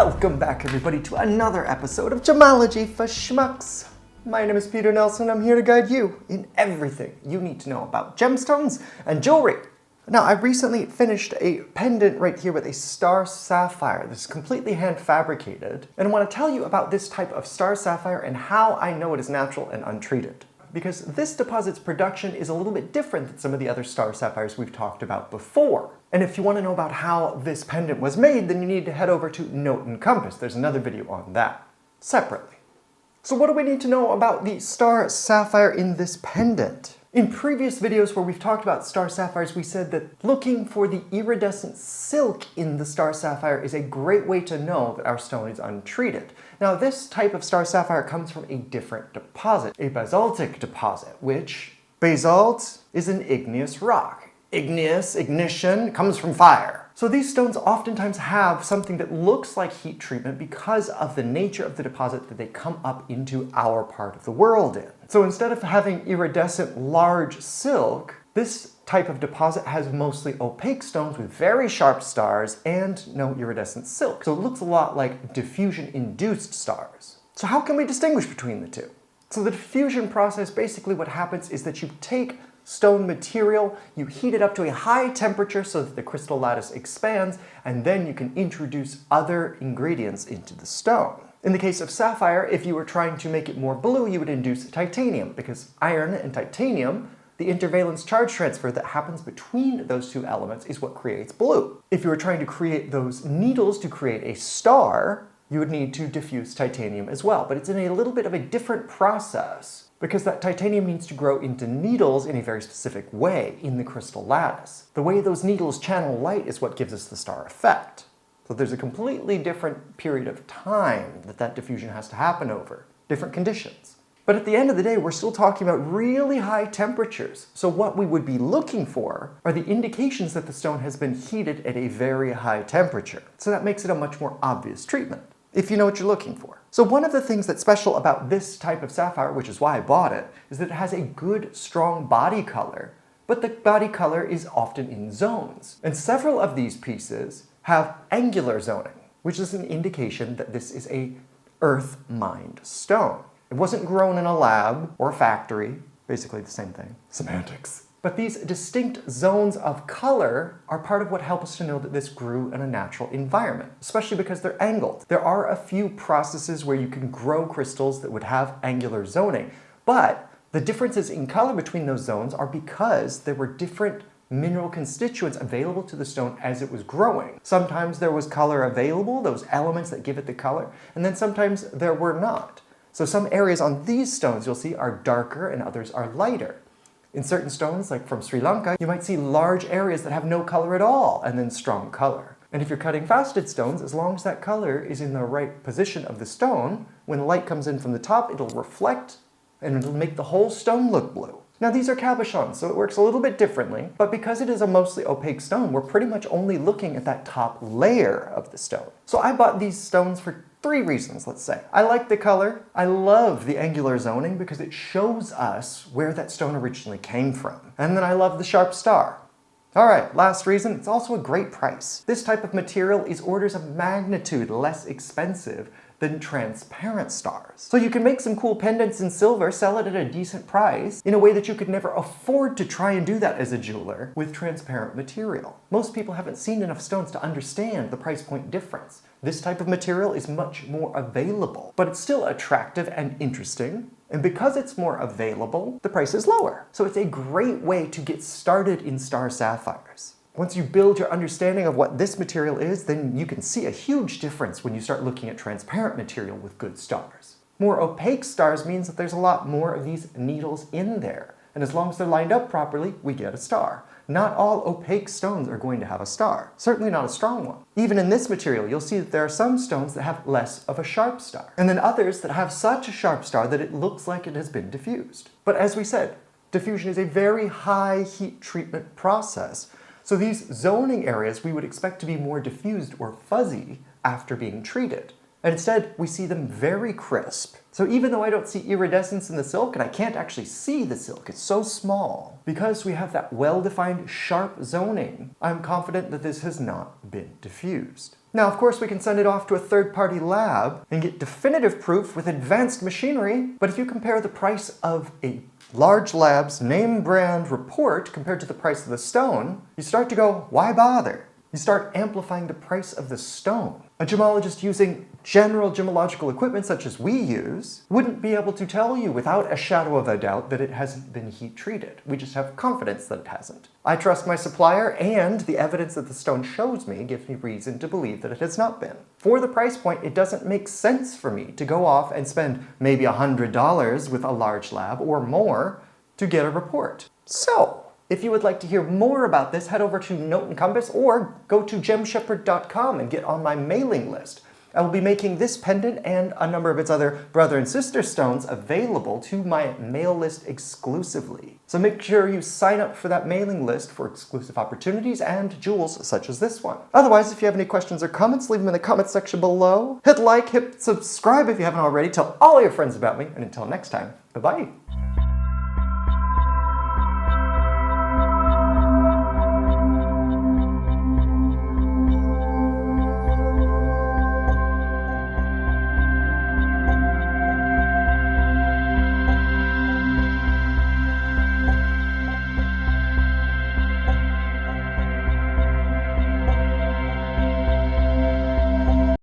Welcome back, everybody, to another episode of Gemology for Schmucks. My name is Peter Nelson. I'm here to guide you in everything you need to know about gemstones and jewelry. Now, I recently finished a pendant right here with a star sapphire. This is completely hand fabricated, and I want to tell you about this type of star sapphire and how I know it is natural and untreated. Because this deposit's production is a little bit different than some of the other star sapphires we've talked about before. And if you want to know about how this pendant was made, then you need to head over to Note and Compass. There's another video on that, separately. So what do we need to know about the star sapphire in this pendant? In previous videos where we've talked about star sapphires, we said that looking for the iridescent silk in the star sapphire is a great way to know that our stone is untreated. Now, this type of star sapphire comes from a different deposit, a basaltic deposit, which basalt is an igneous rock. Ignition, comes from fire. So these stones oftentimes have something that looks like heat treatment because of the nature of the deposit that they come up into our part of the world in. So instead of having iridescent large silk, this type of deposit has mostly opaque stones with very sharp stars and no iridescent silk. So it looks a lot like diffusion-induced stars. So how can we distinguish between the two? So the diffusion process, basically what happens is that you take stone material, you heat it up to a high temperature so that the crystal lattice expands, and then you can introduce other ingredients into the stone. In the case of sapphire, if you were trying to make it more blue, you would induce titanium, because iron and titanium, the intervalence charge transfer that happens between those two elements is what creates blue. If you were trying to create those needles to create a star, you would need to diffuse titanium as well, but it's in a little bit of a different process because that titanium needs to grow into needles in a very specific way in the crystal lattice. The way those needles channel light is what gives us the star effect. So there's a completely different period of time that diffusion has to happen over, different conditions. But at the end of the day, we're still talking about really high temperatures. So what we would be looking for are the indications that the stone has been heated at a very high temperature. So that makes it a much more obvious treatment, if you know what you're looking for. So one of the things that's special about this type of sapphire, which is why I bought it, is that it has a good, strong body color, but the body color is often in zones. And several of these pieces have angular zoning, which is an indication that this is a earth-mined stone. It wasn't grown in a lab or a factory, basically the same thing, semantics. But these distinct zones of color are part of what helps us to know that this grew in a natural environment, especially because they're angled. There are a few processes where you can grow crystals that would have angular zoning, but the differences in color between those zones are because there were different mineral constituents available to the stone as it was growing. Sometimes there was color available, those elements that give it the color, and then sometimes there were not. So some areas on these stones you'll see are darker and others are lighter. In certain stones, like from Sri Lanka, you might see large areas that have no color at all and then strong color. And if you're cutting faceted stones, as long as that color is in the right position of the stone, when light comes in from the top, it'll reflect and it'll make the whole stone look blue. Now these are cabochons, so it works a little bit differently, but because it is a mostly opaque stone, we're pretty much only looking at that top layer of the stone. So I bought these stones for 3 reasons, let's say. I like the color. I love the angular zoning because it shows us where that stone originally came from. And then I love the sharp star. All right, last reason, it's also a great price. This type of material is orders of magnitude less expensive than transparent stars. So you can make some cool pendants in silver, sell it at a decent price, in a way that you could never afford to try and do that as a jeweler with transparent material. Most people haven't seen enough stones to understand the price point difference. This type of material is much more available, but it's still attractive and interesting. And because it's more available, the price is lower. So it's a great way to get started in star sapphires. Once you build your understanding of what this material is, then you can see a huge difference when you start looking at transparent material with good stars. More opaque stars means that there's a lot more of these needles in there. And as long as they're lined up properly, we get a star. Not all opaque stones are going to have a star. Certainly not a strong one. Even in this material, you'll see that there are some stones that have less of a sharp star, and then others that have such a sharp star that it looks like it has been diffused. But as we said, diffusion is a very high heat treatment process. So these zoning areas we would expect to be more diffused or fuzzy after being treated. And instead, we see them very crisp. So even though I don't see iridescence in the silk, and I can't actually see the silk, it's so small, because we have that well-defined sharp zoning, I'm confident that this has not been diffused. Now, of course, we can send it off to a third-party lab and get definitive proof with advanced machinery, but if you compare the price of a large lab's name brand report compared to the price of the stone, you start to go, why bother? You start amplifying the price of the stone. A gemologist using general gemological equipment such as we use wouldn't be able to tell you without a shadow of a doubt that it hasn't been heat treated. We just have confidence that it hasn't. I trust my supplier, and the evidence that the stone shows me gives me reason to believe that it has not been. For the price point, it doesn't make sense for me to go off and spend maybe $100 with a large lab or more to get a report. So, if you would like to hear more about this, head over to Note and Compass or go to gemshepherd.com and get on my mailing list. I will be making this pendant and a number of its other brother and sister stones available to my mail list exclusively. So make sure you sign up for that mailing list for exclusive opportunities and jewels such as this one. Otherwise, if you have any questions or comments, leave them in the comment section below. Hit like, hit subscribe if you haven't already. Tell all your friends about me, and until next time, bye-bye.